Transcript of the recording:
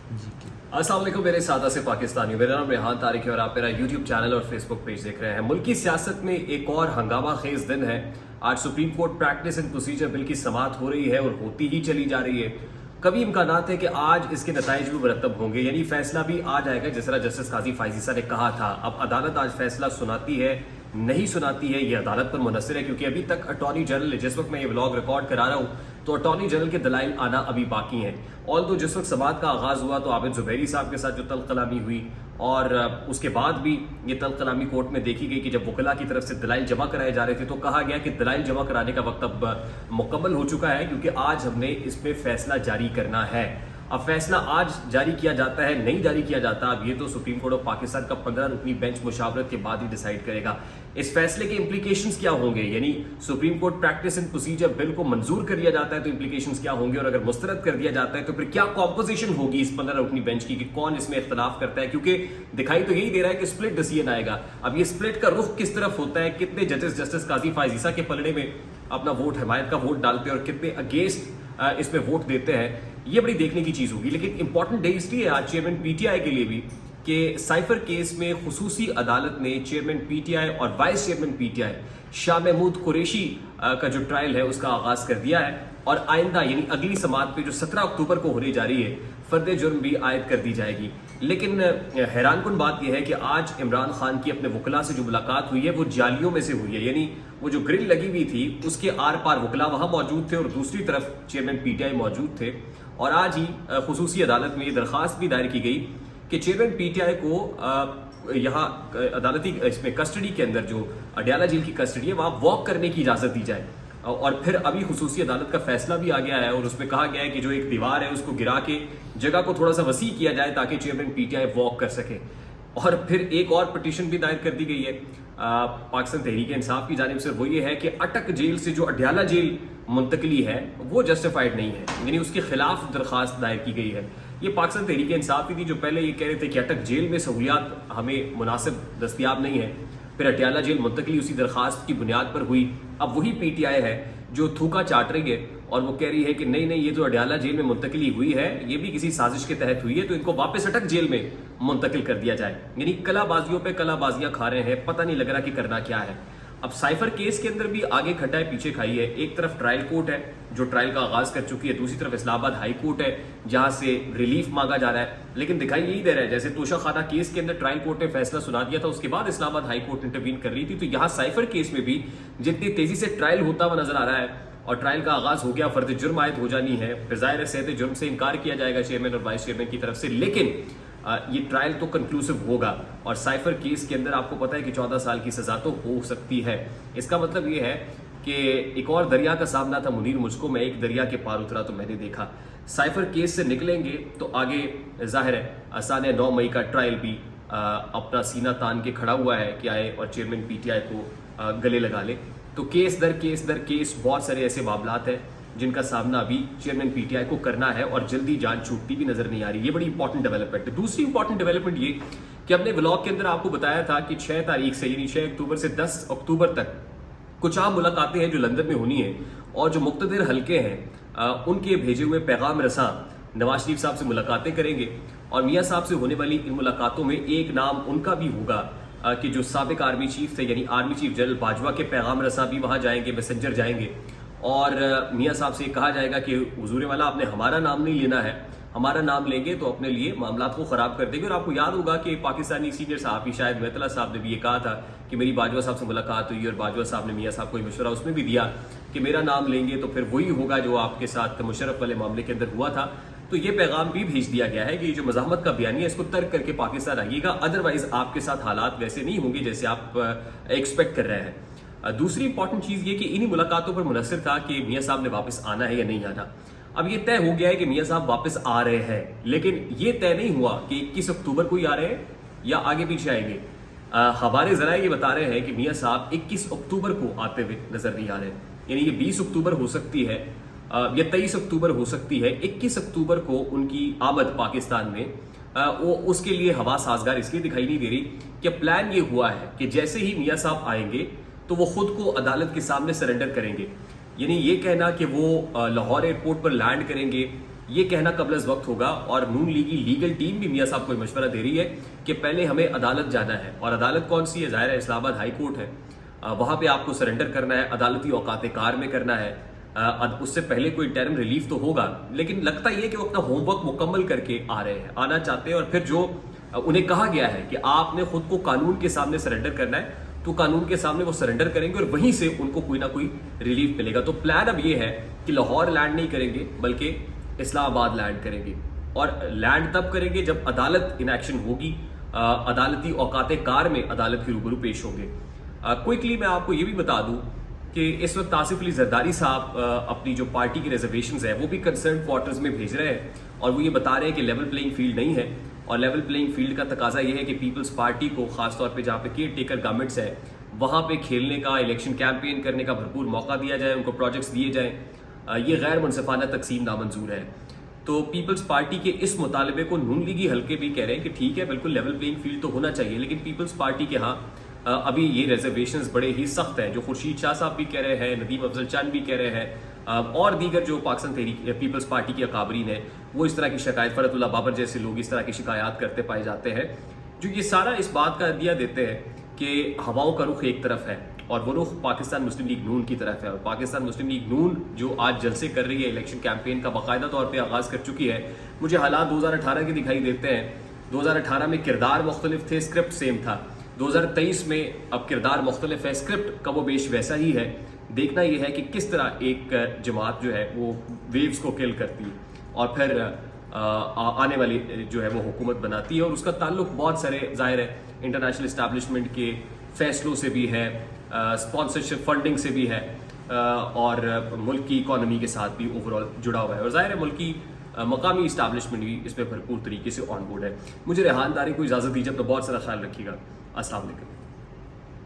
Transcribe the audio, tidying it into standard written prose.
अस्सलाम वालेकुम मेरे सादा से पाकिस्तानियों, मेरा नाम रेहान तारिक है और आप मेरा यूट्यूब चैनल और फेसबुक पेज देख रहे हैं। मुल्क की सियासत में एक और हंगामा खेज दिन है। आज supreme court practice and procedure bill की समाअत हो रही है और होती ही चली जा रही है। कभी इम्कानात है कि आज इसके नताइज भी मुरतब होंगे, यानी फैसला भी आ जाएगा जिस तरह जस्टिस काजी फाइजीसा ने कहा था। अब अदालत आज फैसला सुनाती है नहीं सुनाती है, ये अदालत पर मुनसर है, क्योंकि अभी तक अटॉर्नी जनरल, जिस वक्त मैं ये व्लॉग रिकॉर्ड करा रहा हूँ तो अटॉर्नी जनरल के दलाइल आना अभी बाकी हैं। ऑल तो जिस वक्त समाअत का आगाज हुआ तो आबिद जुबैरी साहब के साथ जो तल्ख कलामी हुई और उसके बाद भी ये तल्ख कलामी कोर्ट में देखी गई कि जब वकला की तरफ से दलाइल जमा कराए जा रहे थे तो कहा गया कि दलाइल जमा कराने का वक्त अब मुकम्मल हो चुका है, क्योंकि आज हमने इसमें फैसला जारी करना है। अब फैसला आज जारी किया जाता है नहीं जारी किया जाता, अब ये तो सुप्रीम कोर्ट ऑफ पाकिस्तान का 15 रुकनी बेंच मुशावरत के बाद ही डिसाइड करेगा। इस फैसले के इंप्लीकेशंस क्या होंगे, यानी supreme court practice and procedure bill को मंजूर कर लिया जाता है तो इंप्लीकेशंस क्या होंगे, और अगर मुस्तरद कर दिया जाता है तो फिर क्या कॉम्पोजिशन होगी इस 15 रुकनी बेंच की कि कौन इसमें इख्तलाफ करता है, क्योंकि दिखाई तो यही दे रहा है कि स्प्लिट डिसीजन आएगा। अब ये स्प्लिट का रुख किस तरफ होता है, कितने जजेस जस्टिस काजी फाइजीसा के पलड़े में अपना वोट, हिमायत का वोट डालते हैं और कितने अगेंस्ट इसमें वोट देते हैं, ये बड़ी देखने की चीज होगी। लेकिन इंपॉर्टेंट डे इसलिए है आज चेयरमैन पीटीआई के लिए भी कि साइफर केस में खुसूसी अदालत ने चेयरमैन पीटीआई और vice chairman PTI Shah Mahmood Qureshi का जो ट्रायल है उसका आगाज कर दिया है, और आइंदा यानी अगली समाअत पे जो 17 अक्टूबर को होने जा रही है फर्द जुर्म भी आयद कर दी जाएगी। लेकिन हैरानकुन बात यह है कि आज इमरान खान की अपने वकला से जो मुलाकात हुई है वो जालियों में से हुई है, यानी वो जो ग्रिल लगी हुई थी उसके आर पार वकला वहां मौजूद थे और दूसरी तरफ चेयरमैन पीटीआई मौजूद थे। और आज ही खुसूसी अदालत में ये दरख्वास्त भी दायर की गई कि चेयरमैन पीटीआई को यहाँ अदालती इसमें कस्टडी के अंदर जो अडयाला जेल की कस्टडी है वहां वॉक करने की इजाजत दी जाए। और फिर अभी खुसूसी अदालत का फैसला भी आ गया है और उसमें कहा गया है कि जो एक दीवार है उसको गिरा के जगह को थोड़ा सा वसी किया जाए ताकि चेयरमैन पीटीआई वॉक कर सके। और फिर एक और पिटीशन भी दायर कर दी गई है पाकिस्तान तहरीक इंसाफ की जानिब से, वो ये है कि अटक जेल से जो अडयाला जेल मुंतकली है वो जस्टिफाइड नहीं है, यानी उसके खिलाफ दरखास्त दायर की गई है। ये पाकिस्तान तहरीक इंसाफ की थी जो पहले ये कह रहे थे कि अटक जेल में सहूलियात हमें मुनासिब दस्तियाब नहीं है, फिर अडयाला जेल मुंतकली उसी दरखास्त की बुनियाद पर हुई। अब वही पीटीआई है जो थूका चाट रही है और वो कह रही है कि नहीं नहीं, ये तो अडयाला जेल में मुंतकली हुई है ये भी किसी साजिश के तहत हुई है, तो इनको वापस अटक जेल में मुंतकिल कर दिया जाए। यानी कलाबाजियों पे कलाबाजियां खा रहे हैं, पता नहीं लग रहा कि करना क्या है। अब साइफर केस के अंदर भी आगे खटाई पीछे खाई है। एक तरफ ट्रायल कोर्ट है जो ट्रायल का आगाज कर चुकी है, दूसरी तरफ इस्लामाबाद हाई कोर्ट है जहां से रिलीफ मांगा जा रहा है। लेकिन दिखाई यही दे रहा है जैसे तोशा खाना केस के अंदर ट्रायल कोर्ट ने फैसला सुना दिया था, उसके बाद इस्लामाबाद हाई कोर्ट इंटरवीन कर रही थी, तो यहाँ साइफर केस में भी जितनी तेजी से ट्रायल होता हुआ नजर आ रहा है और ट्रायल का आगाज हो गया, फर्द जुर्म आयद हो जानी है, फिर ज़ाहिर है सेहत जुर्म से इनकार किया जाएगा चेयरमैन और वाइस चेयरमैन की तरफ से, लेकिन ये ट्रायल तो कंक्लूसिव होगा। और साइफर केस के अंदर आपको पता है कि 14 साल की सजा तो हो सकती है। इसका मतलब ये है कि एक और दरिया का सामना था मुनीर मुझको, मैं एक दरिया के पार उतरा तो मैंने देखा। साइफर केस से निकलेंगे तो आगे जाहिर है आसान 9 मई का ट्रायल भी अपना सीना तान के खड़ा हुआ है कि आए और चेयरमैन पीटीआई को गले लगा ले। तो केस दर केस बहुत सारे ऐसे मामलात हैं जिनका सामना अभी चेयरमैन पीटीआई को करना है और जल्दी जान छूटती भी नजर नहीं आ रही। ये बड़ी इंपॉर्टेंट डेवलपमेंट है। दूसरी इंपॉर्टेंट डेवलपमेंट ये कि हमने व्लॉग के अंदर आपको बताया था कि 6 तारीख से यानी 6 अक्टूबर से 10 अक्टूबर तक कुछ आम मुलाकातें हैं जो लंदन में होनी है, और जो मुक्तदिर हल्के हैं उनके भेजे हुए पैगाम रसां नवाज शरीफ साहब से मुलाकातें करेंगे। और मियाँ साहब से होने वाली इन मुलाकातों में एक नाम उनका भी होगा कि जो साबिक आर्मी चीफ थे, यानी आर्मी चीफ जनरल बाजवा के पैगाम रसां भी वहाँ जाएंगे, मैसेंजर जाएंगे, और मियाँ साहब से कहा जाएगा कि हुजूर वाला आपने हमारा नाम नहीं लेना है, हमारा नाम लेंगे तो अपने लिए मामलात को खराब कर देंगे। और आपको याद होगा कि पाकिस्तानी सीनियर सहाफ़ी शायद मैतला साहब ने भी ये कहा था कि मेरी बाजवा साहब से मुलाकात हुई और बाजवा साहब ने मियाँ साहब को मशवरा उसमें भी दिया कि मेरा नाम लेंगे तो फिर वही होगा जो आपके साथ मुशर्रफ वाले मामले के अंदर हुआ था। तो ये पैगाम भी भेज दिया गया है कि जो मज़ाहमत का बयानी है इसको तर्क करके पाकिस्तान आइएगा, अदरवाइज आपके साथ हालात वैसे नहीं होंगे जैसे आप एक्सपेक्ट कर रहे हैं। दूसरी इंपॉर्टेंट चीज़ ये कि इन्हीं मुलाकातों पर मुनसर था कि मियाँ साहब ने वापस आना है या नहीं आना। अब ये तय हो गया है कि मियाँ साहब वापस आ रहे हैं, लेकिन ये तय नहीं हुआ कि 21 अक्टूबर को ही आ रहे हैं या आगे पीछे आएंगे। हमारे जरा ये बता रहे हैं कि मियाँ साहब 21 अक्टूबर को आते हुए नजर नहीं आ रहे, यानी ये 20 अक्टूबर हो सकती है या 23 अक्टूबर हो सकती है। 21 अक्टूबर को उनकी आमद पाकिस्तान में वो उसके लिए हवा साजगार इसलिए दिखाई नहीं दे रही कि प्लान ये हुआ है कि जैसे ही मियाँ साहब आएंगे तो वो खुद को अदालत के सामने सरेंडर करेंगे। यानी ये कहना कि वो लाहौर एयरपोर्ट पर लैंड करेंगे یہ کہنا قبل از وقت ہوگا، اور نون لیگی لیگل ٹیم بھی میاں صاحب کو مشورہ دے رہی ہے کہ پہلے ہمیں عدالت جانا ہے، اور عدالت کون سی ہے؟ ظاہر ہے اسلام آباد ہائی کورٹ ہے، وہاں پہ آپ کو سرنڈر کرنا ہے، عدالتی اوقات کار میں کرنا ہے، اس سے پہلے کوئی انٹرم ریلیف تو ہوگا، لیکن لگتا یہ کہ وہ اپنا ہوم ورک مکمل کر کے آ رہے ہیں، آنا چاہتے ہیں، اور پھر جو انہیں کہا گیا ہے کہ آپ نے خود کو قانون کے سامنے سرنڈر کرنا ہے، تو قانون کے سامنے وہ سرنڈر کریں گے اور وہیں سے ان کو کوئی نہ کوئی ریلیف ملے گا۔ تو پلان اب یہ ہے کہ لاہور لینڈ نہیں کریں گے بلکہ اسلام آباد لینڈ کریں گے، اور لینڈ تب کریں گے جب عدالت ان ایکشن ہوگی، عدالتی اوقات کار میں عدالت کے روبرو پیش ہوں گے۔ کوئکلی میں آپ کو یہ بھی بتا دوں کہ اس وقت آصف علی زرداری صاحب اپنی جو پارٹی کی ریزرویشنز ہیں وہ بھی کنسرن کوارٹرز میں بھیج رہے ہیں، اور وہ یہ بتا رہے ہیں کہ لیول پلینگ فیلڈ نہیں ہے، اور لیول پلینگ فیلڈ کا تقاضا یہ ہے کہ پیپلز پارٹی کو خاص طور پہ جہاں پہ کیئر ٹیکر گورنمنٹس ہے وہاں پہ کھیلنے کا، الیکشن کیمپین کرنے کا بھرپور موقع دیا جائے، ان کو پروجیکٹس دیے جائیں، یہ غیر منصفانہ تقسیم نامنظور ہے۔ تو پیپلز پارٹی کے اس مطالبے کو نون لیگی حلقے بھی کہہ رہے ہیں کہ ٹھیک ہے بالکل لیول پلینگ فیلڈ تو ہونا چاہیے، لیکن پیپلز پارٹی کے ہاں ابھی یہ ریزرویشنز بڑے ہی سخت ہیں، جو خورشید شاہ صاحب بھی کہہ رہے ہیں، ندیم افضل چند بھی کہہ رہے ہیں، اور دیگر جو پاکستان تحریک پیپلز پارٹی کے اکابرین ہیں وہ اس طرح کی شکایت، فرحت اللہ بابر جیسے لوگ اس طرح کی شکایات کرتے پائے جاتے ہیں، جو یہ سارا اس بات کا عدیہ دیتے ہیں کہ ہواؤں کا رخ ایک طرف ہے اور وہ رخ پاکستان مسلم لیگ نون کی طرف ہے، اور پاکستان مسلم لیگ نون جو آج جلسے کر رہی ہے، الیکشن کیمپین کا باقاعدہ طور پہ آغاز کر چکی ہے، مجھے حالات 2018 کے دکھائی دیتے ہیں۔ 2018 میں کردار مختلف تھے، اسکرپٹ سیم تھا، 2023 میں اب کردار مختلف ہے، اسکرپٹ کم و بیش ویسا ہی ہے۔ دیکھنا یہ ہے کہ کس طرح ایک جماعت جو ہے وہ ویوز کو کل کرتی ہے اور پھر آنے والی جو ہے وہ حکومت بناتی ہے، اور اس کا تعلق بہت سارے ظاہر ہے انٹرنیشنل اسٹیبلشمنٹ کے فیصلوں سے بھی ہے، اسپانسرشپ فنڈنگ سے بھی ہے، اور ملک کی اکانومی کے ساتھ بھی اوور آل جڑا ہوا ہے، اور ظاہر ہے ملکی مقامی اسٹیبلشمنٹ بھی اس میں بھرپور طریقے سے آن بورڈ ہے۔ مجھے ریحان طارق کو اجازت دیجیے، اپنا بہت سارا خیال رکھیے گا۔ السلام علیکم۔